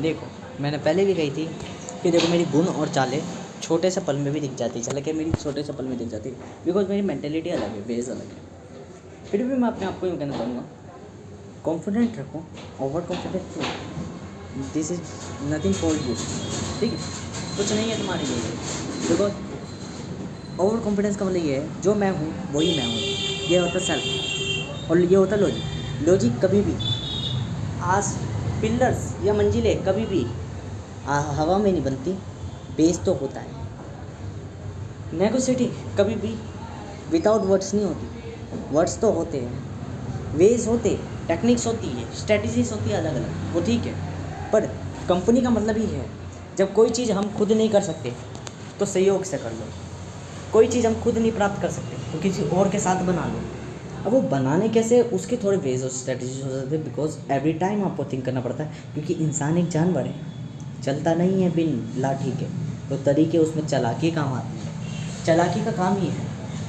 देखो, मैंने पहले भी कही थी कि देखो मेरी गुण और चालें छोटे से पल में भी दिख जाती है, चला कि मेरी छोटे से पल में दिख जाती है, बिकॉज मेरी मेंटेलिटी अलग है, बेस अलग है। फिर भी मैं अपने आप को यूँ कहना चाहूँगा, कॉन्फिडेंट रखो, ओवर कॉन्फिडेंट रखो, this is nothing for you. ठीक है, कुछ नहीं है तुम्हारे लिए, बिकॉज ओवर कॉन्फिडेंस का मतलब ये है जो मैं हूँ वही मैं हूँ, ये होता सेल्फ, और ये होता लॉजिक। लॉजिक कभी भी आज पिलर्स या मंजिलें कभी भी हवा में नहीं बनती, बेस तो होता है। नेगोसिटी कभी भी विदाउट वर्ड्स नहीं होती, वर्ड्स तो होते हैं, वेज होते, टेक्निक्स होती है, स्ट्रेटजीज होती है अलग अलग, वो ठीक है। पर कंपनी का मतलब ही है, जब कोई चीज़ हम खुद नहीं कर सकते तो सहयोग से कर लो, कोई चीज़ हम खुद नहीं प्राप्त कर सकते तो किसी और के साथ बना लो। अब वो बनाने कैसे, उसके थोड़े वेज और स्ट्रेटजीज हो सकते हैं, बिकॉज एवरी टाइम आपको थिंक करना पड़ता है, क्योंकि इंसान एक जानवर है, चलता नहीं है बिन लाठी के, तो तरीके उसमें चालाकी काम आती है, चालाकी का काम ही है।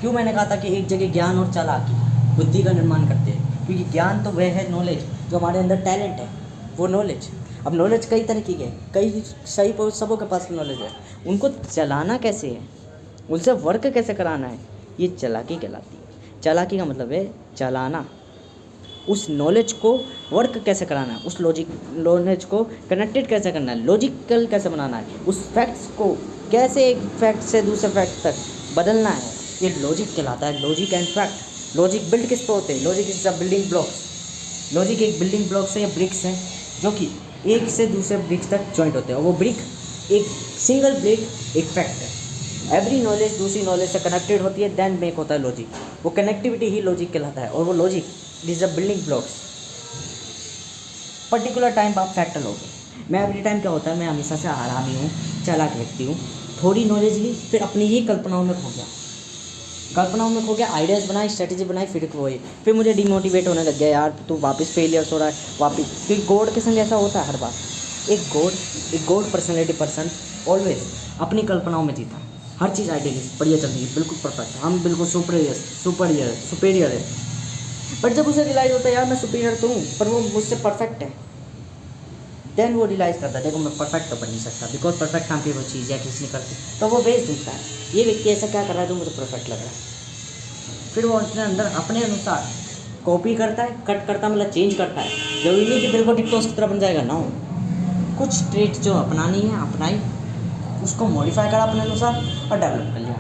क्यों मैंने कहा था कि एक जगह ज्ञान और चालाकी बुद्धि का निर्माण करते हैं, क्योंकि ज्ञान तो वह है नॉलेज जो हमारे अंदर टैलेंट है, वो नॉलेज। अब नॉलेज कई तरीके के, कई सही सबों के पास नॉलेज है, उनको चलाना कैसे है, उनसे वर्क कैसे कराना है, ये चालाकी कहलाती है। चालाकी का मतलब है चलाना, उस नॉलेज को वर्क कैसे कराना है, उस नॉलेज को कनेक्टेड कैसे करना है, लॉजिकल कैसे बनाना है, उस फैक्ट्स को कैसे एक फैक्ट से दूसरे फैक्ट तक बदलना है, ये लॉजिक कहलाता है। Logic and fact. Logic build किस पे होते हैं, logic is the building blocks. Logic एक बिल्डिंग ब्लॉक्स है या ब्रिक्स हैं जो कि एक से दूसरे ब्रिक्स तक जॉइंट होते हैं, और वो ब्रिक एक सिंगल ब्रिक एक फैक्ट है। एवरी नॉलेज दूसरी नॉलेज से कनेक्टेड होती है, देन मेक होता है लॉजिक। वो कनेक्टिविटी ही लॉजिक कहलाता है, और वो logic is the building blocks. Particular time आप फैक्ट लोगे, मैं एवरी टाइम क्या होता है, मैं हमेशा से आरामी हूँ, चालाक व्यक्ति हूँ, थोड़ी नॉलेज ली फिर अपनी ही कल्पनाओं में खो गया, आइडियाज़ बनाए, स्ट्रेटेजी बनाई, फिर मुझे डिमोटिवेट होने लग गया, यार तू वापस फेलियर्स हो रहा है वापस, क्योंकि गॉड के संग ऐसा होता है हर बार। एक गॉड पर्सनैलिटी पर्सन ऑलवेज अपनी कल्पनाओं में जीता, हर चीज़ आइडियलिस्ट बढ़िया चल रही है, बिल्कुल परफेक्ट, हम बिल्कुल सुपीरियर है। बट जब उसे रियलाइज़ होता है यार मैं सुपीरियर तो हूँ पर वो मुझसे परफेक्ट है, देन वो रियलाइज़ करता है देखो मैं परफेक्ट तो बन नहीं सकता, बिकॉज परफेक्ट काम की वो चीज़ या किसी ने करती, तो वो बेस दिखता है, ये व्यक्ति ऐसा क्या कर रहा है जो मुझे परफेक्ट लग रहा है। फिर वो अपने अंदर अपने अनुसार कॉपी करता है, कट करता है, मतलब चेंज करता है। जरूरी नहीं कि बिल्कुल डिक्टो उसकी तरह बन जाएगा ना, कुछ ट्रेट जो अपनानी है अपनाई, उसको मॉडिफाई करा अपने अनुसार और डेवलप कर लिया।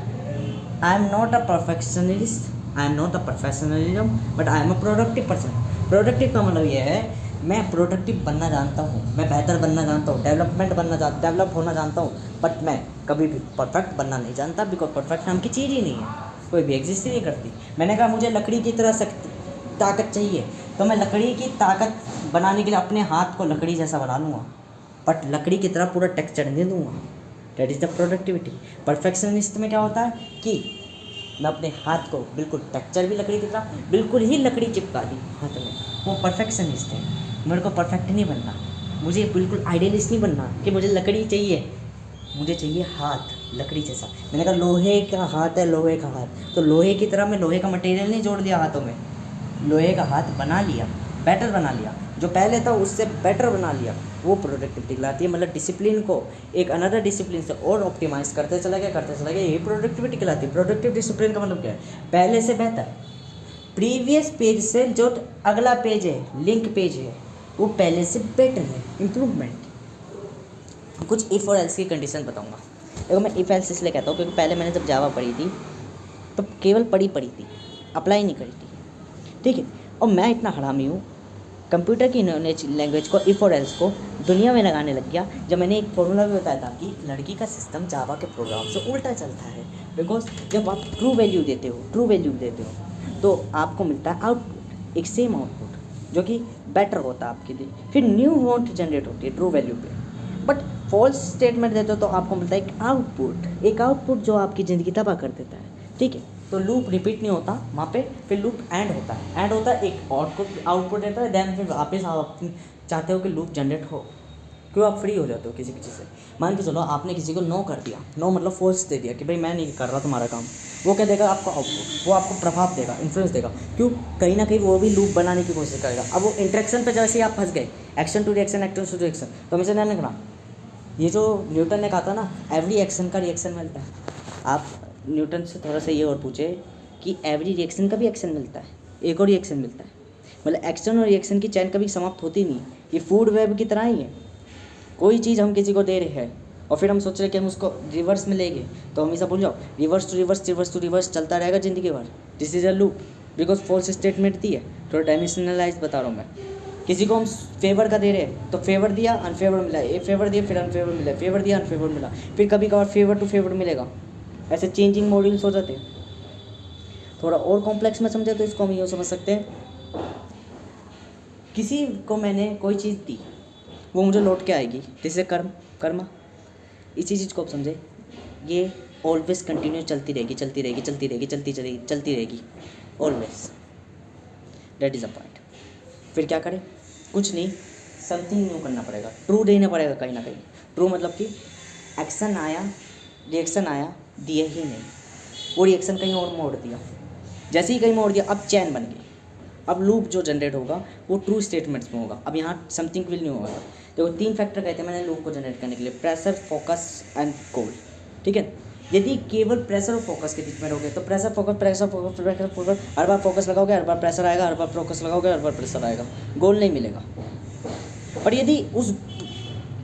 I am not a perfectionist, I am not a professionalism, but I am a productive person. Productive का मतलब ये है मैं प्रोडक्टिव बनना जानता हूँ, मैं बेहतर बनना जानता हूँ, डेवलप होना जानता हूँ, बट मैं कभी भी परफेक्ट बनना नहीं जानता, बिकॉज परफेक्ट नाम की चीज़ ही नहीं है, कोई भी एग्जिस्ट ही नहीं करती। मैंने कहा मुझे लकड़ी की तरह ताकत चाहिए, तो मैं लकड़ी की ताकत बनाने के लिए अपने हाथ को लकड़ी जैसा बना लूँगा, बट लकड़ी की तरह पूरा टेक्सचर नहीं दूँगा। That is the productivity. Perfectionist में क्या होता है कि मैं अपने हाथ को बिल्कुल टेक्सचर भी लकड़ी की तरह, बिल्कुल ही लकड़ी चिपका दी हाथ में, वो परफेक्शनिस्ट है। मेरे को परफेक्ट नहीं बनना, मुझे बिल्कुल आइडियलिस्ट नहीं बनना कि मुझे लकड़ी चाहिए, मुझे चाहिए हाथ लकड़ी जैसा। मैंने कहा लोहे का हाथ है, लोहे का हाथ, तो लोहे की तरह मैं लोहे का मटेरियल नहीं जोड़ दिया हाथों में, लोहे का हाथ बना लिया, बेटर बना लिया, जो पहले था उससे बेटर बना लिया, वो प्रोडक्टिविटी कहलाती है। मतलब डिसिप्लिन को एक अनदर डिसिप्लिन से और ऑप्टिमाइज़ करते चला गया, यही प्रोडक्टिविटी कहलाती है। प्रोडक्टिव डिसिप्लिन का मतलब क्या है, पहले से बेहतर, प्रीवियस पेज से जो अगला पेज है, लिंक पेज है, वो पहले से बेटर है, इम्प्रूवमेंट। कुछ इफ़ और एल्स की कंडीशन बताऊंगा। देखो मैं इफ़ एल्स इसलिए कहता हूँ क्योंकि पहले मैंने जब जावा पढ़ी थी तो केवल पढ़ी थी, अप्लाई नहीं करी थी, ठीक है। और मैं इतना हरामी हूँ, कंप्यूटर की लैंग्वेज को इफ़ और एल्स को दुनिया में लगाने लग गया, जब मैंने एक फॉर्मूला भी बताया था कि लड़की का सिस्टम जावा के प्रोग्राम से उल्टा चलता है। बिकॉज जब आप ट्रू वैल्यू देते हो तो आपको मिलता है आउटपुट, एक सेम आउटपुट जो कि बेटर होता है आपके लिए, फिर न्यू वांट जनरेट होती है ट्रू वैल्यू पे। बट फॉल्स स्टेटमेंट देते हो तो आपको मिलता है एक आउटपुट जो आपकी ज़िंदगी तबाह कर देता है, ठीक है। तो लूप रिपीट नहीं होता वहाँ पे, फिर लूप एंड होता है एक आउटपुट देता है, देन फिर वापस आप चाहते हो कि लूप जनरेट हो, क्यों, आप फ्री हो जाते हो किसी चीज़ से। मान के चलो आपने किसी को नो कर दिया, नो मतलब फोर्स दे दिया कि भाई मैं नहीं कर रहा तुम्हारा काम, वो क्या देगा आपको आउटपुट, वो आपको प्रभाव देगा, इन्फ्लुएंस देगा। क्यों, कहीं ना कहीं वो भी लूप बनाने की कोशिश करेगा। अब वो इंटरेक्शन पे जैसे ही आप फंस गए, action to reaction, action to reaction, तो हमेशा ध्यान रखना, ये जो न्यूटन ने कहा था ना, एवरी एक्शन का रिएक्शन मिलता है। आप न्यूटन से थोड़ा सा ये और पूछे कि एवरी रिएक्शन का भी एक्शन मिलता है, एक और रिएक्शन मिलता है, मतलब एक्शन और रिएक्शन की चैन कभी समाप्त होती नहीं। ये फूड वेब की तरह ही है। कोई चीज़ हम किसी को दे रहे हैं और फिर हम सोच रहे हैं कि हम उसको रिवर्स में लेंगे, तो हमेशा भूल जाओ, reverse to reverse, reverse to reverse चलता रहेगा ज़िंदगी भर। This is a loop, because force statement दी है। थोड़ा डायमेंशनलाइज बता रहा हूँ मैं। किसी को हम फेवर का दे रहे हैं तो फेवर दिया, अनफेवर मिला, एक फेवर दिया फिर अनफेवर मिला, फेवर दिया अनफेवर मिला, फिर कभी कभार फेवर टू फेवर मिलेगा। ऐसे चेंजिंग मॉड्यूल्स हो जाते हैं। थोड़ा और कॉम्प्लेक्स में समझे तो इसको हम यूँ समझ सकते हैं, किसी को मैंने कोई चीज़ दी, वो मुझे लौट के आएगी, जैसे कर्मा। इसी चीज़ को आप समझे, ये ऑलवेज कंटिन्यू चलती रहेगी, चलती रहेगी, चलती रहेगी, चलती रहेगी always. That is a point. फिर क्या करें, कुछ नहीं, समथिंग न्यू करना पड़ेगा, ट्रू देना पड़ेगा कहीं ना कहीं। ट्रू मतलब कि एक्शन आया, रिएक्शन आया, दिया ही नहीं, वो रिएक्शन कहीं और मोड़ दिया, जैसे ही कहीं मोड़ दिया अब चैन बन गई। अब लूप जो जनरेट होगा वो ट्रू स्टेटमेंट्स में होगा। अब यहाँ समथिंग विल न्यू होगा। देखो 3 फैक्टर कहते हैं मैंने लूप को जनरेट करने के लिए, प्रेशर, फोकस एंड गोल। ठीक है, यदि केवल प्रेशर और फोकस के बीच में रहोगे तो pressure focus, pressure focus, pressure focus, हर बार फोकस लगाओगे हर बार प्रेशर आएगा, हर बार फोकस लगाओगे हर बार प्रेशर आएगा, गोल नहीं मिलेगा। पर यदि उस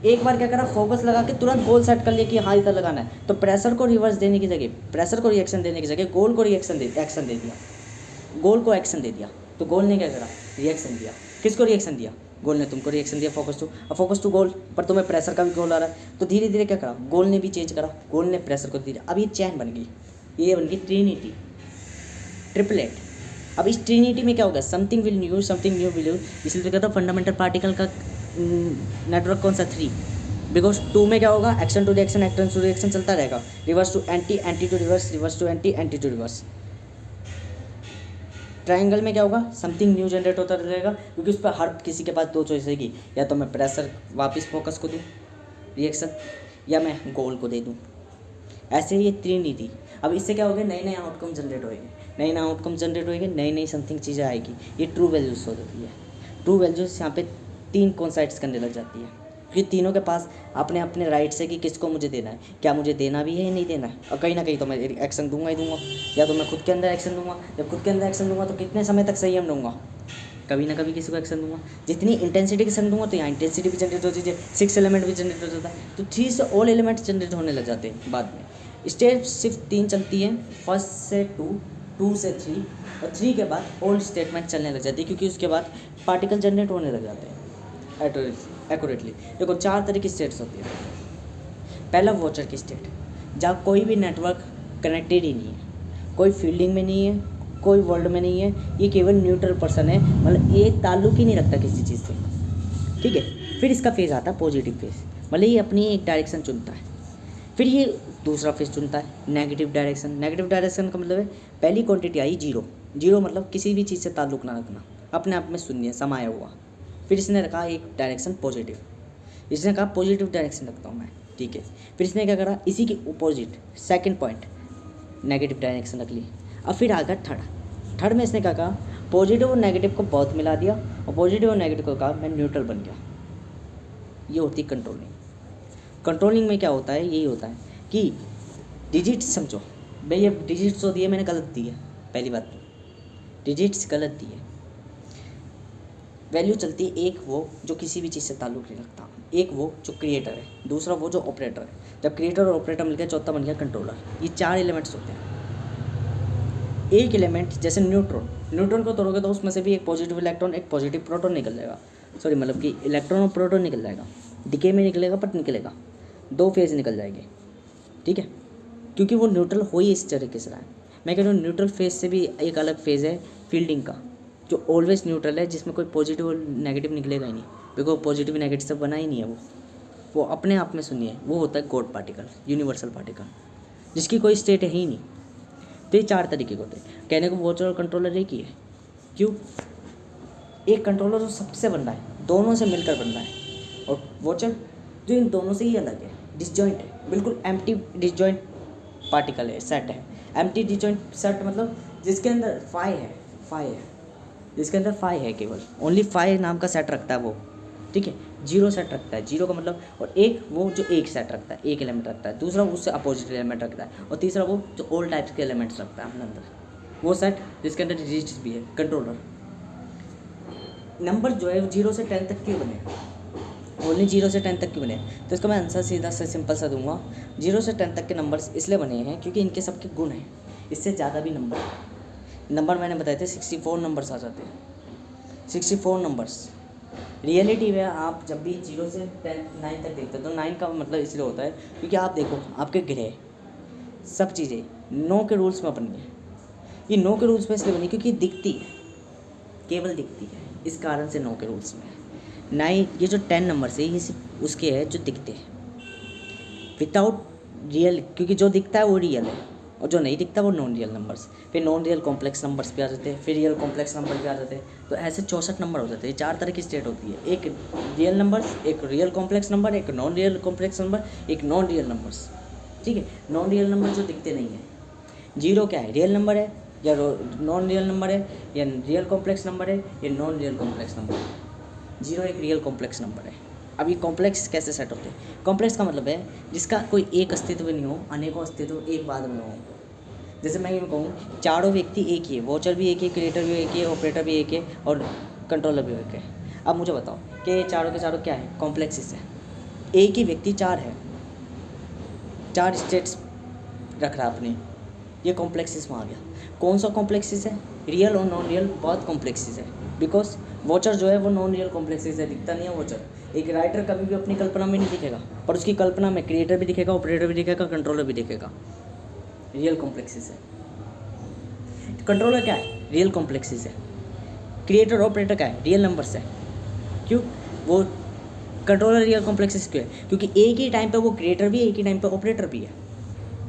एक बार क्या करा, फोकस लगा के तुरंत गोल सेट कर लिया कि हाँ इधर लगाना है, तो प्रेशर को रिवर्स देने की जगह, प्रेशर को रिएक्शन देने की जगह गोल को एक्शन दे दिया, गोल को एक्शन दे दिया। तो गोल ने क्या करा, रिएक्शन दिया। किसको रिएक्शन दिया, गोल ने तुमको रिएक्शन दिया, फोकस टू। अब फोकस टू गोल, पर तुम्हें प्रेशर का भी गोल आ रहा है, तो धीरे धीरे क्या करा, गोल ने भी चेंज करा, गोल ने प्रेशर को दिया। अब ये चैन बन गई, ये बन गई ट्रिनिटी, ट्रिपलेट। अब इस ट्रिनिटी में क्या होगा, something will new, something new will new. इसलिए तो कहता हूँ फंडामेंटल पार्टिकल का नेटवर्क कौन सा, 3। बिकॉज 2 में क्या होगा, action to reaction, action to reaction चलता रहेगा, reverse to anti, anti to reverse, reverse to anti, anti to reverse. Triangle में क्या होगा, समथिंग न्यू जनरेट होता रहेगा, क्योंकि उस पर हर किसी के पास 2 चॉइस रहेगी, या तो मैं प्रेशर वापस फोकस को दूँ रिएक्शन, या मैं गोल को दे दूँ। ऐसे ही ये ट्रिनिटी। अब इससे क्या होगा, नए नए आउटकम जनरेट होएंगे, नए नए आउटकम जनरेट होएंगे, नई नई समथिंग चीज़ें आएगी। ये ट्रू वैल्यूज़ हो जाती है। ट्रू वैल्यूज़ यहाँ पे 3 कॉन्साइड्स करने लग जाती है, क्योंकि तीनों के पास अपने अपने राइट्स है कि किसको मुझे देना है, क्या मुझे देना भी है या नहीं देना है। और कहीं ना कहीं तो मैं एक्शन दूंगा ही दूंगा, या तो मैं खुद के अंदर एक्शन दूंगा। जब खुद के अंदर एक्शन दूंगा तो कितने समय तक संयम दूंगा, कभी ना कभी किसी को एक्शन दूंगा। जितनी इंटेंसिटी के संग दूंगा तो यहाँ इंटेंसिटी भी जनरेट होती है, 6 एलिमेंट भी जनरेट हो जाता है, तो 3 से ऑल एलिमेंट्स जनरेट होने लग जाते हैं बाद में। स्टेप सिर्फ 3 चलती है, 1 से 2, 2 से 3, और 3 के बाद ऑल स्टेटमेंट चलने लग जाती है, क्योंकि उसके बाद पार्टिकल जनरेट होने लग जाते हैं एक्यूरेटली। देखो 4 तरह की स्टेट्स होती है। पहला वॉचर की स्टेट, जहाँ कोई भी नेटवर्क कनेक्टेड ही नहीं है, कोई फील्डिंग में नहीं है, कोई वर्ल्ड में नहीं है, ये केवल न्यूट्रल पर्सन है, मतलब ये ताल्लुक ही नहीं रखता किसी चीज़ से। ठीक है, फिर इसका फेज़ आता है पॉजिटिव फेज़, मतलब ये अपनी एक डायरेक्शन चुनता है। फिर ये दूसरा फेज़ चुनता है नेगेटिव डायरेक्शन। नेगेटिव डायरेक्शन का मतलब है पहली क्वांटिटी आई 0, 0 मतलब किसी भी चीज़ से ताल्लुक ना रखना, अपने आप में शून्य समाया हुआ। फिर इसने रखा एक डायरेक्शन पॉजिटिव, इसने कहा पॉजिटिव डायरेक्शन रखता हूँ मैं, ठीक है। फिर इसने क्या करा, इसी के opposite second point negative direction रख ली। अब फिर आ गया थर्ड में इसने क्या कहा, पॉजिटिव और नेगेटिव को बहुत मिला दिया, और पॉजिटिव और नेगेटिव को कहा मैं न्यूट्रल बन गया। ये होती कंट्रोलिंग। कंट्रोलिंग में क्या होता है, यही होता है कि डिजिट्स समझो, भाई ये डिजिट्स जो दिए मैंने गलत दी है, पहली बात तो डिजिट्स गलत दी है। वैल्यू चलती है एक वो जो किसी भी चीज़ से ताल्लुक नहीं रखता, एक वो जो क्रिएटर है, दूसरा वो जो ऑपरेटर है। जब क्रिएटर और ऑपरेटर मिल गया, चौथा बन गया कंट्रोलर। ये 4 एलिमेंट्स होते हैं। एक एलिमेंट जैसे न्यूट्रॉन को तोड़ोगे तो उसमें से भी एक पॉजिटिव इलेक्ट्रॉन एक पॉजिटिव प्रोटॉन निकल जाएगा, सॉरी मतलब कि इलेक्ट्रॉन और प्रोटॉन निकल जाएगा, डिके में निकलेगा बट निकलेगा, 2 फेज़ निकल जाएंगे, ठीक है, क्योंकि वो न्यूट्रल हो ही इस तरीके से रहा है। मैं कह रहा हूँ न्यूट्रल फेज़ से भी एक अलग फेज़ है फील्डिंग का, जो ऑलवेज न्यूट्रल है, जिसमें कोई पॉजिटिव और नेगेटिव निकलेगा ही नहीं, बिकॉज पॉजिटिव नेगेटिव से बना ही नहीं है वो अपने आप में सुनिए, वो होता है गॉड पार्टिकल, यूनिवर्सल पार्टिकल, जिसकी कोई स्टेट है ही नहीं। तो ये 4 तरीके के होते हैं। कहने को वॉचर और कंट्रोलर एक ही है, क्यों, एक कंट्रोलर तो सबसे बन रहा है, दोनों से मिलकर बन रहा है, और वॉचर जो इन दोनों से ही अलग है, डिसजॉइंट है, बिल्कुल एम्प्टी डिसजॉइंट पार्टिकल है, सेट है। एम्प्टी डिसजॉइंट सेट मतलब जिसके अंदर फाई है, जिसके अंदर फाई है, केवल ओनली फाई नाम का सेट रखता है वो, ठीक है। जीरो सेट रखता है, जीरो का मतलब, और एक वो जो एक सेट रखता है, एक एलिमेंट रखता है, दूसरा उससे अपोजिट एलिमेंट रखता है, और तीसरा वो जो ऑल टाइप्स के एलिमेंट्स रखता है अपने अंदर, वो सेट जिसके अंदर डिजिट्स भी है, कंट्रोलर। नंबर जो है वो 0 से 10 तक क्यों बने, ओनली 0 से 10 तक क्यों बने, तो इसका मैं आंसर सीधा सा सिंपल सा दूंगा। 0 से 10 तक के नंबर्स इसलिए बने हैं क्योंकि इनके सबके गुण हैं, इससे ज़्यादा भी नंबर मैंने बताए थे 64 नंबर्स आ जाते हैं, 64 नंबर्स। रियलिटी में आप जब भी 0 से 9 तक देखते हो तो 9 का मतलब इसलिए होता है क्योंकि आप देखो आपके ग्रह सब चीज़ें 9 के रूल्स में बनी है। ये 9 के रूल्स में इसलिए बनी क्योंकि दिखती है, केवल दिखती है, इस कारण से 9 के रूल्स में है। 9 ये जो 10 नंबर है ये सिर्फ उसके है जो दिखते हैं, विदाउट रियल, क्योंकि जो दिखता है वो रियल है और जो नहीं दिखता वो नॉन रियल नंबर्स। फिर नॉन रियल कॉम्प्लेक्स नंबर्स भी आ जाते हैं, फिर रियल कॉम्प्लेक्स नंबर भी आ जाते हैं। तो ऐसे 64 नंबर हो जाते हैं। 4 तरह की स्टेट होती है, एक रियल नंबर्स, एक रियल कॉम्प्लेक्स नंबर, एक नॉन रियल कॉम्प्लेक्स नंबर, एक नॉन रियल नंबर्स, ठीक है। नॉन रियल नंबर जो दिखते नहीं है, 0 क्या है, रियल नंबर है या नॉन रियल नंबर है, या रियल कॉम्प्लेक्स नंबर है या नॉन रियल कॉम्प्लेक्स नंबर है। 0 एक रियल कॉम्प्लेक्स नंबर है। अब ये कॉम्प्लेक्स कैसे सेट होते हैं, कॉम्प्लेक्स का मतलब है जिसका कोई एक अस्तित्व नहीं हो, अनेकों अस्तित्व एक बाद में हो। जैसे मैं ये कहूँ चारों व्यक्ति एक ही है, वॉचर भी एक ही, क्रिएटर भी एक ही, ऑपरेटर भी एक है और कंट्रोलर भी एक है। अब मुझे बताओ कि ये चारों के चारों क्या है, कॉम्प्लेक्सिस है। एक ही व्यक्ति 4 है, 4 स्टेट्स रख रहा है अपनी, ये कॉम्प्लेक्सिस में आ गया। कौन सा कॉम्प्लेक्सिस है, रियल और नॉन रियल बहुत कॉम्प्लेक्सिस है। बिकॉज वॉचर जो है वो नॉन रियल कॉम्प्लेक्सिस है, दिखता नहीं है वॉचर। एक राइटर कभी भी अपनी कल्पना में नहीं दिखेगा, पर उसकी कल्पना में क्रिएटर भी दिखेगा, ऑपरेटर भी दिखेगा, कंट्रोलर भी दिखेगा। रियल कॉम्प्लेक्सिस है। कंट्रोलर क्या है, रियल कॉम्प्लेक्सिस है। क्रिएटर ऑपरेटर क्या है, रियल नंबर्स है। क्यों वो कंट्रोलर रियल कॉम्प्लेक्सिस क्यों है, क्योंकि एक ही टाइम पे वो क्रिएटर भी है, एक ही टाइम पे ऑपरेटर भी है,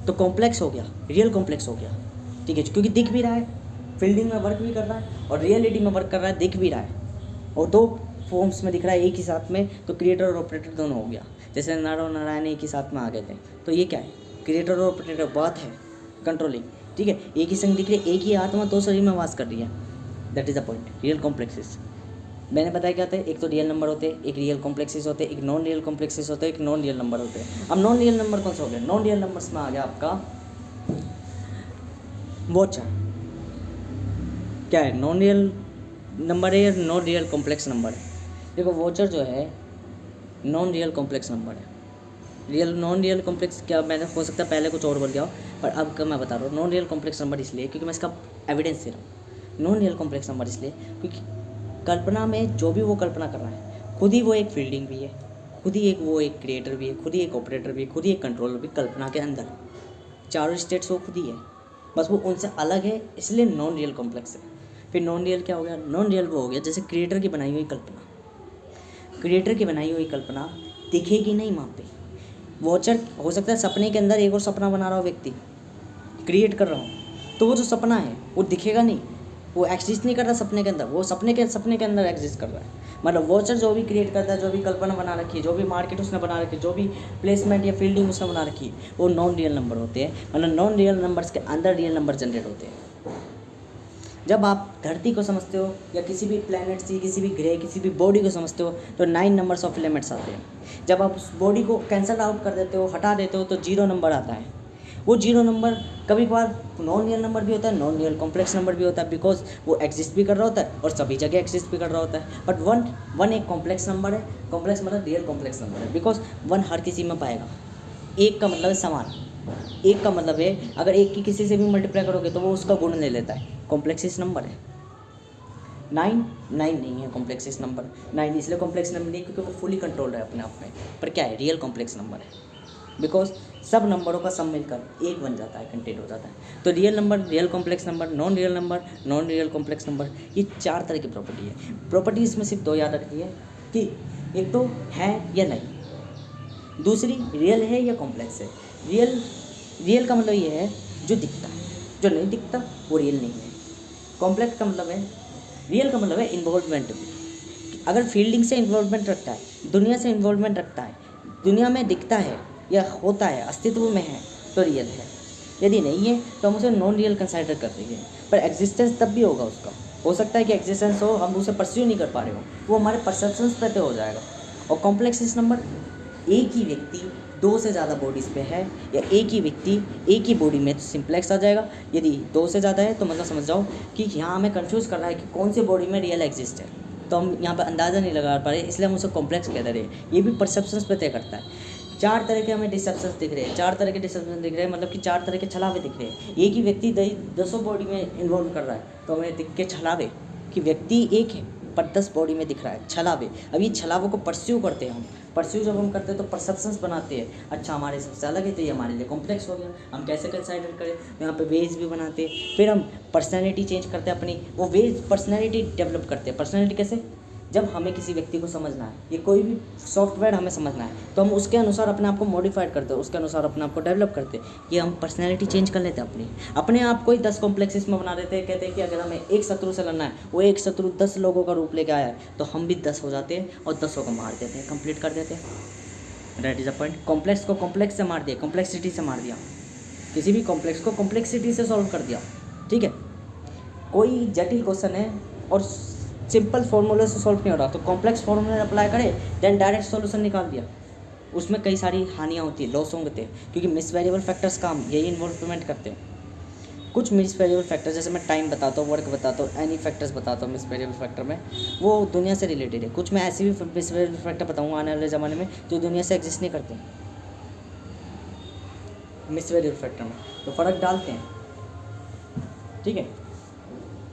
तो कॉम्प्लेक्स हो गया, रियल कॉम्प्लेक्स हो गया, ठीक है। क्योंकि दिख भी रहा है, फील्डिंग में वर्क भी कर रहा है और रियलिटी में वर्क कर रहा है, दिख भी रहा है, और 2 फॉर्म्स में दिख रहा है एक ही साथ में, तो क्रिएटर और ऑपरेटर दोनों हो गया। जैसे नारायण एक ही साथ में आ गए थे, तो ये क्या है, क्रिएटर और ऑपरेटर बात है, कंट्रोलिंग, ठीक है। एक ही संग दिख रही है, एक ही आत्मा 2 शरीर में वास कर रही है, that is the point, real complexes. मैंने बताया क्या था, एक तो रियल नंबर होते हैं, एक रियल कॉम्प्लेक्सिस होते हैं, एक नॉन रियल कॉम्प्लेक्सिस होते हैं, एक नॉन रियल नंबर होते हैं। अब नॉन रियल नंबर कौन सा हो गया, नॉन रियल नंबर्स में आ गया आपका वॉचर। क्या है, नॉन रियल नंबर है या नॉन रियल कॉम्प्लेक्स नंबर है। देखो वॉचर जो है नॉन रियल कॉम्प्लेक्स नंबर है। रियल नॉन रियल कॉम्प्लेक्स क्या, मैंने हो सकता है पहले कुछ और बोल गया हो, पर अब का मैं बता रहा हूँ नॉन रियल कॉम्प्लेक्स नंबर इसलिए क्योंकि मैं इसका एविडेंस दे रहा हूँ। नॉन रियल कॉम्प्लेक्स नंबर इसलिए क्योंकि कल्पना में जो भी वो कल्पना कर रहा है, खुद ही वो एक फील्डिंग भी है, खुद ही वो एक क्रिएटर भी है, खुद ही एक ऑपरेटर भी है, खुद ही एक कंट्रोलर भी, कल्पना के अंदर चारों स्टेट्स वो खुद ही है, बस वो उनसे अलग है, इसलिए नॉन रियल कॉम्प्लेक्स है। फिर नॉन रियल क्या हो गया, नॉन रियल वो हो गया जैसे क्रिएटर की बनाई हुई कल्पना, क्रिएटर की बनाई हुई कल्पना दिखेगी नहीं वहाँ पे। वॉचर हो सकता है सपने के अंदर एक और सपना बना रहा हो व्यक्ति, क्रिएट कर रहा हूँ, तो वो जो सपना है वो दिखेगा नहीं, वो एग्जिस्ट नहीं कर रहा सपने के अंदर, वो सपने के अंदर एग्जिस्ट कर रहा है। मतलब वॉचर जो भी क्रिएट करता है, जो भी कल्पना बना रखी है, जो भी मार्केट उसने बना रखी है, जो भी प्लेसमेंट या फील्डिंग उसने बना रखी है, वो नॉन रियल नंबर होते हैं। मतलब नॉन रियल नंबर्स के अंदर रियल नंबर जनरेट होते हैं। जब आप धरती को समझते हो या किसी भी प्लैनेट से, किसी भी ग्रह, किसी भी बॉडी को समझते हो, तो 9 नंबर्स ऑफ एलिमेंट्स आते हैं। जब आप उस बॉडी को कैंसल आउट कर देते हो, हटा देते हो, तो 0 नंबर आता है। वो 0 नंबर कभी कभार नॉन रियल नंबर भी होता है, नॉन रियल कॉम्प्लेक्स नंबर भी होता है, बिकॉज वो एग्जिस्ट भी कर रहा होता है और सभी जगह एग्जिस्ट भी कर रहा होता है। बट वन एक कॉम्प्लेक्स नंबर है, कॉम्प्लेक्स मतलब रियल कॉम्प्लेक्स नंबर है, बिकॉज 1 हर किसी में पाएगा। एक का मतलब है समान, एक का मतलब है अगर एक की किसी से भी मल्टीप्लाई करोगे तो वो उसका गुण ले लेता है, कॉम्प्लेक्सिस नंबर है। 9 नहीं है कॉम्प्लेक्सिस नंबर, 9 इसलिए कॉम्प्लेक्स नंबर नहीं क्योंकि वो फुली कंट्रोल्ड है अपने आप में, पर क्या है, रियल कॉम्प्लेक्स नंबर है, बिकॉज सब नंबरों का सम मिलकर एक बन जाता है, कंटेंट हो जाता है। तो real number, real complex number, non real number, non real complex number, ये 4 तरह की प्रॉपर्टी है। प्रॉपर्टीज में सिर्फ 2 याद रखनी है कि एक तो है या नहीं, दूसरी रियल है या कॉम्प्लेक्स है। रियल का मतलब ये है जो दिखता है, जो नहीं दिखता वो रियल नहीं है। कॉम्प्लेक्स का मतलब है, रियल का मतलब है इन्वॉल्वमेंट। अगर फील्डिंग से इन्वॉल्वमेंट रखता है, दुनिया से इन्वॉल्वमेंट रखता है, दुनिया में दिखता है या होता है, अस्तित्व में है तो रियल है, यदि नहीं है तो हम उसे नॉन रियल कंसिडर कर रही है। पर एग्जिस्टेंस तब भी होगा उसका, हो सकता है कि एग्जिस्टेंस हो, हम उसे परस्यू नहीं कर पा रहे हो, वो हमारे परसेप्शंस पे हो जाएगा। और कॉम्प्लेक्सिस नंबर, एक ही व्यक्ति दो से ज़्यादा बॉडीज़ पे है, या एक ही व्यक्ति एक ही बॉडी में, तो सिंप्लेक्स आ जाएगा। यदि दो से ज़्यादा है तो मतलब समझ जाओ कि यहाँ हमें कंफ्यूज कर रहा है कि कौन सी बॉडी में रियल एग्जिस्ट है, तो हम यहाँ पर अंदाज़ा नहीं लगा पा रहे, इसलिए हम उसे कॉम्प्लेक्स कह रहे हैं। ये भी परसेप्शंस पे तय करता है। चार तरह के हमें डिसेप्शंस दिख रहे हैं, चार तरह के डिसेप्शन दिख रहे हैं, मतलब कि चार तरह के छलावे दिख रहे हैं। एक ही व्यक्ति दसों बॉडी में इन्वॉल्व कर रहा है, तो हमें दिख के छलावे कि व्यक्ति एक है पर 10 बॉडी में दिख रहा है, छलावे। अब ये छलावों को परस्यू करते हैं हम, परस्यू जब हम करते हैं तो परसेप्शंस बनाते हैं, अच्छा हमारे सबसे अलग है तो ये हमारे लिए कॉम्प्लेक्स हो गया, हम कैसे कंसिडर करें, यहाँ पे वेज भी बनाते हैं। फिर हम पर्सनैलिटी चेंज करते हैं अपनी, वो वेज पर्सनैलिटी डेवलप करते हैं। पर्सनैलिटी कैसे, जब हमें किसी व्यक्ति को समझना है, ये कोई भी सॉफ्टवेयर हमें समझना है, तो हम उसके अनुसार अपने आप को मॉडिफाइड करते हैं, उसके अनुसार अपने आप को डेवलप करते हैं। ये हम पर्सनैलिटी चेंज कर लेते हैं अपने आप को ही 10 कॉम्प्लेक्सेस में बना देते हैं। कहते हैं कि अगर हमें एक शत्रु से लड़ना है, वो एक शत्रु 10 लोगों का रूप लेके आया है, तो हम भी 10 हो जाते हैं और 10 को मार देते हैं, कंप्लीट कर देते हैं। That is a point. Complex को कॉम्प्लेक्स से मार दिया, कॉम्प्लेक्सिटी से मार दिया, किसी भी कॉम्प्लेक्स को कॉम्प्लेक्सिटी से सॉल्व कर दिया। ठीक है, कोई जटिल क्वेश्चन है और सिंपल फॉर्मूले से सॉल्व नहीं हो रहा, तो कॉम्प्लेक्स फॉर्मूले अप्लाई करें, देन डायरेक्ट सॉल्यूशन निकाल दिया। उसमें कई सारी हानियाँ होती है, लॉस होंगे, क्योंकि मिस वेरिएबल फैक्टर्स का हम यही इन्वॉल्वमेंट करते हैं। कुछ मिस वेरिएबल फैक्टर, जैसे मैं टाइम बताता हूँ, वर्क बताता हूँ, एनी फैक्टर्स बताता हूँ मिस वेरिएबल फैक्टर में, वो दुनिया से रिलेटेड है। कुछ मैं ऐसे भी मिस वेरिएबल फैक्टर बताऊँगा आने वाले ज़माने में जो दुनिया से एग्जिस्ट नहीं करते मिस वेरिएबल फैक्टर में, तो फ़र्क डालते हैं। ठीक है,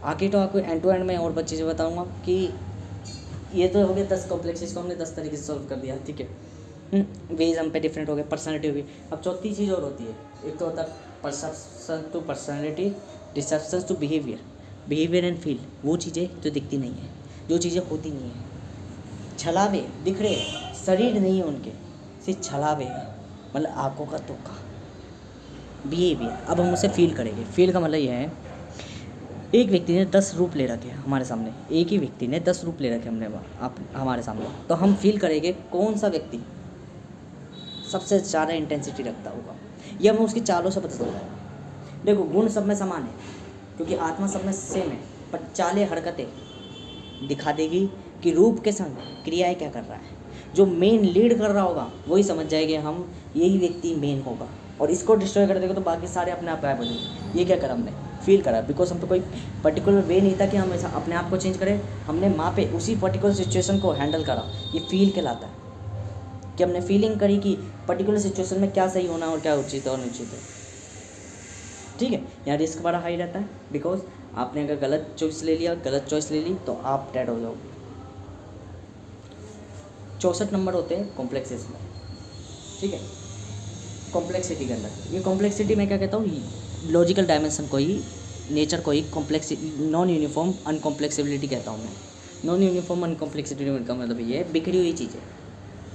आगे तो आपको एंड टू एंड में और बहुत चीज़ें बताऊँगा कि ये तो हो गया 10 कॉम्प्लेक्सेस को हमने 10 तरीके से सॉल्व कर दिया। ठीक है, वेज हम पे डिफरेंट हो गए, पर्सनैलिटी होगी। अब चौथी चीज़ और होती है, एक तो होता है perception to personality, deception to behaviour and feel. वो चीज़ें जो दिखती नहीं है, जो चीज़ें होती नहीं है, छलावे दिख रहे हैं, शरीर नहीं है उनके, सिर्फ छलावे हैं, मतलब आँखों का धोखा। बिहेवियर, अब हम उसे फील करेंगे। फील का मतलब यह है, एक व्यक्ति ने 10 रूप ले रखे हैं हमारे सामने, एक ही व्यक्ति ने 10 रूप ले रखे हमने आप हमारे सामने, तो हम फील करेंगे कौन सा व्यक्ति सबसे ज़्यादा इंटेंसिटी रखता होगा, यह हमें उसकी चालों से पता चलता है। देखो, गुण सब में समान है क्योंकि आत्मा सब में सेम है, पर चालें हरकतें दिखा देगी कि रूप के संग क्रियाएँ क्या कर रहा है। जो मेन लीड कर रहा होगा वही समझ जाएंगे हम, यही व्यक्ति मेन होगा, और इसको डिस्ट्रॉय कर देगा तो बाकी सारे अपने आप गायब हो जाएंगे। ये क्या करा हमने, फील करा, बिकॉज हम पे कोई पर्टिकुलर वे नहीं था कि हम ऐसा अपने आप को चेंज करें, हमने वहाँ पे उसी पर्टिकुलर सिचुएशन को हैंडल करा। ये फील कहलाता है कि हमने फीलिंग करी कि पर्टिकुलर सिचुएशन में क्या सही होना और क्या उचित और अनुचित है। ठीक है, यहाँ रिस्क बड़ा हाई रहता है, बिकॉज आपने अगर गलत चॉइस ले लिया, गलत चॉइस ले ली, तो आप डेड हो जाओगे। 64 नंबर होते हैं कॉम्प्लेक्सेस में। ठीक है, कॉम्प्लेक्सिटी के अंदर, ये कॉम्प्लेक्सिटी मैं क्या कहता हूँ, लॉजिकल डायमेंशन को ही, नेचर को ही नॉन यूनिफॉर्म अनकॉम्प्लेक्सिबिलिटी कहता हूँ मैं। नॉन यूनिफॉर्म अनकॉम्प्लेक्सिबिलिटी का मतलब ये है, बिखरी हुई चीज़ें,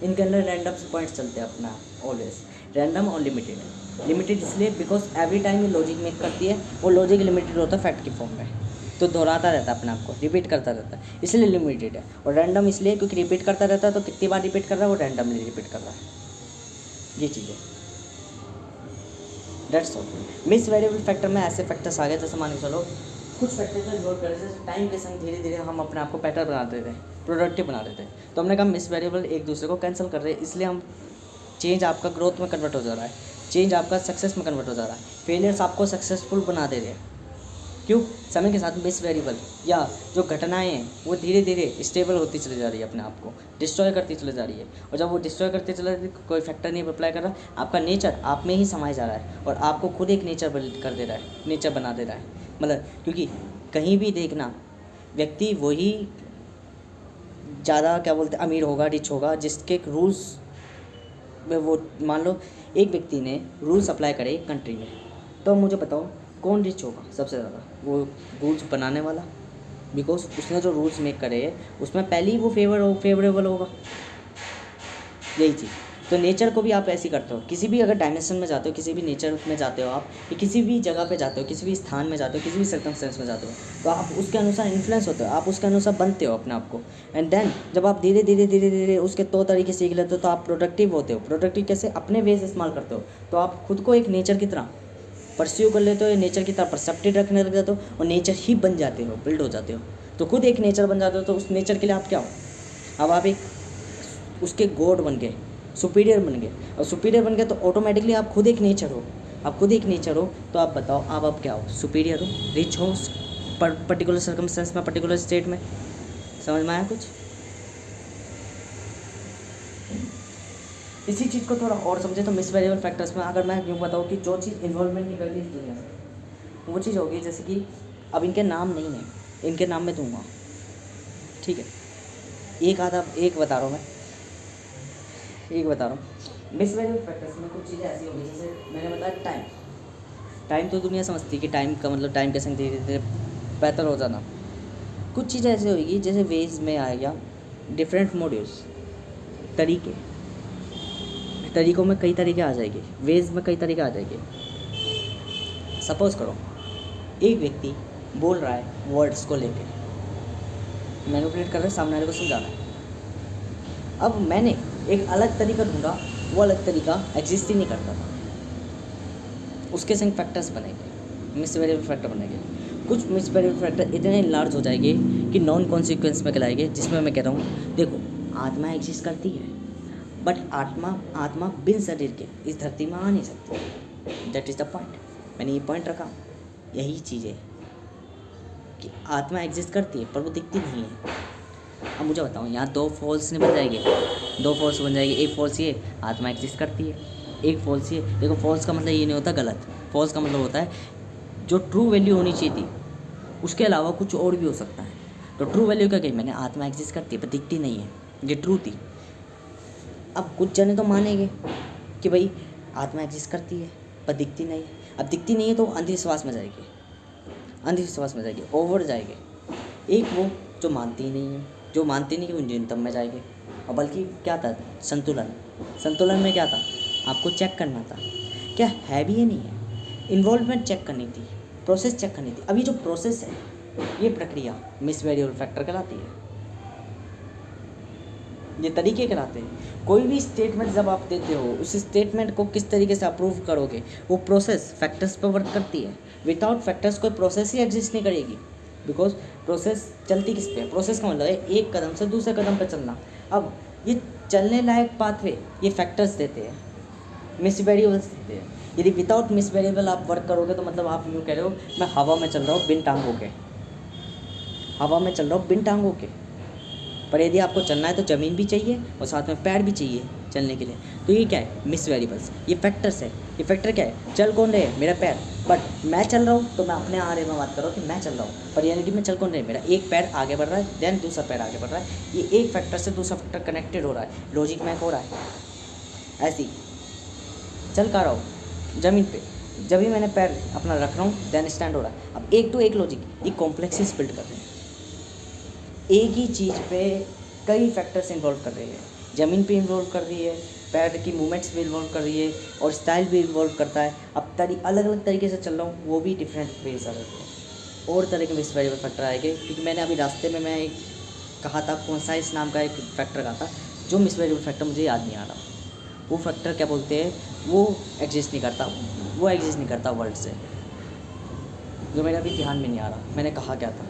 इनके अंदर रैंडम पॉइंट्स चलते हैं अपना, ऑलवेज रैंडम और लिमिटेड है। लिमिटेड इसलिए बिकॉज एवरी टाइम ये लॉजिक मेक करती है, वो लॉजिक लिमिटेड होता है फैक्ट की फॉर्म में, तो दोहराता रहता है अपने आप को, रिपीट करता रहता है, इसलिए लिमिटेड है। और रैंडम इसलिए क्योंकि रिपीट करता रहता है, तो कितनी बार रिपीट कर रहा है, वो रैंडमली रिपीट कर रहा है। ये चीज़ें, that's all. Miss variable factor में ऐसे फैक्टर्स आ गए, जैसे मान के चलो कुछ फैक्टर को इग्नोर कर, जैसे टाइम के संग धीरे धीरे हम अपने आप को बेटर बना देते हैं, प्रोडक्टिव बना देते हैं, तो हमने कहा मिस वेरिएबल एक दूसरे को कैंसिल कर रहे हैं, इसलिए हम चेंज आपका ग्रोथ में कन्वर्ट हो जा रहा है, चेंज आपका सक्सेस में कन्वर्ट हो जा रहा है, फेलियर्स आपको सक्सेसफुल बना दे रहे हैं। क्यों, समय के साथ मिस वेरिएबल या जो घटनाएं हैं वो धीरे धीरे स्टेबल होती चली जा रही है, अपने आप को डिस्ट्रॉय करती चली जा रही है, और जब वो डिस्ट्रॉय करते चला रही है, कोई फैक्टर नहीं अप्लाई कर रहा, आपका नेचर आप में ही समाया जा रहा है, और आपको खुद एक नेचर बिल्ड कर दे रहा है, नेचर बना दे रहा है। मतलब क्योंकि कहीं भी देखना, व्यक्ति वही ज़्यादा क्या बोलते हैं अमीर होगा, रिच होगा, जिसके रूल्स में वो, मान लो एक व्यक्ति ने रूल्स अप्लाई करे एक कंट्री में, तो मुझे बताओ कौन रिच होगा सबसे ज़्यादा, वो रूल्स बनाने वाला, बिकॉज उसने जो रूल्स मेक करे उसमें पहले ही वो फेवरेबल होगा। यही चीज़, तो नेचर को भी आप ऐसे ही करते हो। किसी भी अगर डायमेंशन में जाते हो, किसी भी नेचर में जाते हो आप, या किसी भी जगह पे जाते हो, किसी भी स्थान में जाते हो, किसी भी सर्कमस्टेंस में जाते हो, तो आप उसके अनुसार इन्फ्लुएंस होते हो, आप उसके अनुसार बनते हो अपने आप को। एंड देन जब आप धीरे धीरे धीरे धीरे उसके तौर तरीके सीख लेते हो तो आप प्रोडक्टिव होते हो। प्रोडक्टिव कैसे? अपने वे से इस्तेमाल करते हो, तो आप खुद को एक नेचर की तरह परस्यू कर लेते हो, या नेचर की तरह परसेप्टेड रखने लग जाते हो और नेचर ही बन जाते हो, बिल्ड हो जाते हो। तो खुद एक नेचर बन जाते हो, तो उस नेचर के लिए आप क्या हो? अब आप एक उसके गॉड बन गए, सुपीरियर बन गए। और सुपीरियर बन गए तो ऑटोमेटिकली आप खुद एक नेचर हो। आप खुद एक नेचर हो तो आप बताओ आप क्या हो? सुपीरियर हो, रिच हो पर्टिकुलर सर्कमस्टेंस में, पर्टिकुलर स्टेट में। समझ में आया कुछ? इसी चीज़ को थोड़ा और समझे तो मिस वेरिएबल फैक्टर्स में अगर मैं यूँ बताऊँ कि जो चीज़ इन्वॉल्वमेंट निकलती है इस दुनिया से, वो चीज़ होगी जैसे कि अब इनके नाम नहीं है, इनके नाम मैं दूंगा, ठीक है? एक बता रहा हूँ मिस वेरिएबल फैक्टर्स में कुछ चीज़ें ऐसी होगी, जैसे मैंने बताया टाइम तो दुनिया समझती है कि टाइम का मतलब टाइम के संग धीरे धीरे बेहतर हो जाना। कुछ चीज़ें ऐसी होगी जैसे वेज में आएगा डिफरेंट मॉड्यूल्स, तरीकों में कई तरीके आ जाएंगे, वेज में कई तरीके आ जाएंगे। सपोज करो एक व्यक्ति बोल रहा है वर्ड्स को लेके, मैनिपुलेट कर रहा है, सामने वाले को समझाना है। अब मैंने एक अलग तरीका ढूंढा, वो अलग तरीका एग्जिस्ट ही नहीं करता था, उसके संग फैक्टर्स बनेंगे, मिस वेरिएबल फैक्टर बनेंगे। कुछ मिस वेरिएबल फैक्टर इतने लार्ज हो जाएंगे कि नॉन कॉन्सिक्वेंस में कहलाएंगे, जिसमें मैं कह रहा हूँ देखो आत्मा एग्जिस्ट करती है, बट आत्मा बिन शरीर के इस धरती में आ नहीं सकती। That is the point. मैंने ये पॉइंट रखा, यही चीज़ है कि आत्मा एग्जिस्ट करती है पर वो दिखती नहीं है। अब मुझे बताओ यहाँ दो फॉल्स नहीं बन जाएंगे? दो फॉल्स बन जाएंगे। एक फॉल्स ये आत्मा एग्जिस्ट करती है, एक फॉल्स ये। देखो फॉल्स का मतलब ये नहीं होता गलत, फॉल्स का मतलब होता है जो ट्रू वैल्यू होनी चाहिए थी उसके अलावा कुछ और भी हो सकता है। तो ट्रू वैल्यू क्या कही मैंने? आत्मा एग्जिस्ट करती है पर दिखती नहीं है, ये ट्रू थी। अब कुछ जने तो मानेंगे कि भाई आत्मा एग्जिस्ट करती है पर दिखती नहीं है। अब दिखती नहीं है तो अंधविश्वास में जाएगी, ओवर जाएगी। एक वो जो मानती ही नहीं है, जो मानती नहीं कि वो न्यूनतम में जाएगी। और बल्कि क्या था? संतुलन में क्या था? आपको चेक करना था क्या है भी या नहीं है, इन्वॉल्वमेंट चेक करनी थी, प्रोसेस चेक करनी थी। अभी जो प्रोसेस है, ये प्रक्रिया मिस वेरिएबल फैक्टर कहलाती है, ये तरीके कहलाते हैं। कोई भी स्टेटमेंट जब आप देते हो, उस स्टेटमेंट को किस तरीके से अप्रूव करोगे, वो प्रोसेस फैक्टर्स पर वर्क करती है। विदाउट फैक्टर्स कोई प्रोसेस ही एग्जिस्ट नहीं करेगी, बिकॉज प्रोसेस चलती किस पे? प्रोसेस का मतलब है एक कदम से दूसरे कदम पर चलना। अब ये चलने लायक पाथवे ये फैक्टर्स देते हैं, मिस वेरिएबल्स देते हैं। यदि विदाउट मिस वेरिएबल आप वर्क करोगे तो मतलब आप यूँ कह रहे हो मैं हवा में चल रहा हूँ बिन टांगों के, पर यदि आपको चलना है तो ज़मीन भी चाहिए और साथ में पैर भी चाहिए चलने के लिए। तो ये क्या है? मिस वेरिएबल्स, ये फैक्टर्स है। ये फैक्टर क्या है? चल कौन रहे? मेरा पैर, बट मैं चल रहा हूँ तो मैं अपने आरे में बात कर रहा हूँ कि मैं चल रहा हूँ, पर रियलिटी में चल कौन रहे? मेरा एक पैर आगे बढ़ रहा है, देन दूसरा पैर आगे बढ़ रहा है। ये एक फैक्टर से दूसरा फैक्टर कनेक्टेड हो रहा है, लॉजिक में हो रहा है। ऐसे ही चल का रहा हूँ ज़मीन पे, जब भी मैंने पैर अपना रख रहा हूँ देन स्टैंड हो रहा है। अब एक टू एक लॉजिक, ये कॉम्प्लेक्सिस बिल्ड कर रहे हैं, एक ही चीज़ पे कई फैक्टर्स इन्वॉल्व कर रही है। ज़मीन पे इन्वॉल्व कर रही है, पैर की मूवमेंट्स भी इन्वॉल्व कर रही है, और स्टाइल भी इन्वॉल्व करता है। अब अलग अलग तरीके से चल रहा हूँ, वो भी डिफरेंट वेज आ रहे हैं। और तरह के मिस वेरिएबल फैक्टर आएंगे, क्योंकि मैंने अभी रास्ते में मैं एक कहा था कोसाइंस नाम का एक फैक्टर कहा था, जो मिस वेरिएबल फैक्टर मुझे याद नहीं आ रहा। वो फैक्टर क्या बोलते हैं? वो एग्जिस्ट नहीं करता वर्ड से, जो मेरा अभी ध्यान में नहीं आ रहा। मैंने कहा क्या था?